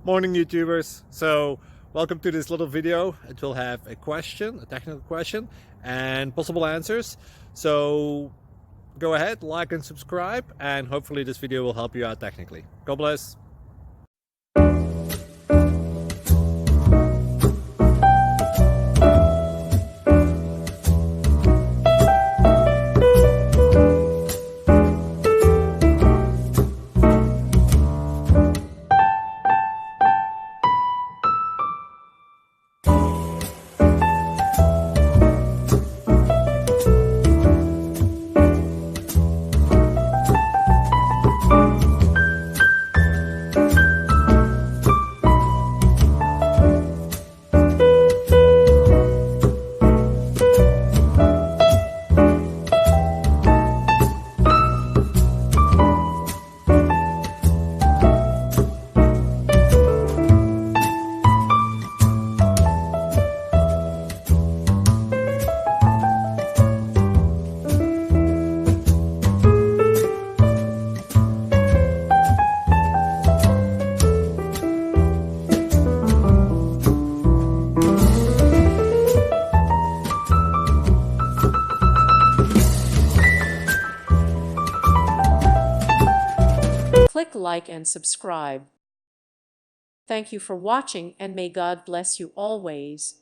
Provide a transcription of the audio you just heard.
Morning YouTubers. So welcome to this little video. It will have a question, a technical question, and possible answers. So go ahead, like and subscribe, and hopefully this video will help you out technically. God bless. Click like and subscribe. Thank you for watching, and may God bless you always.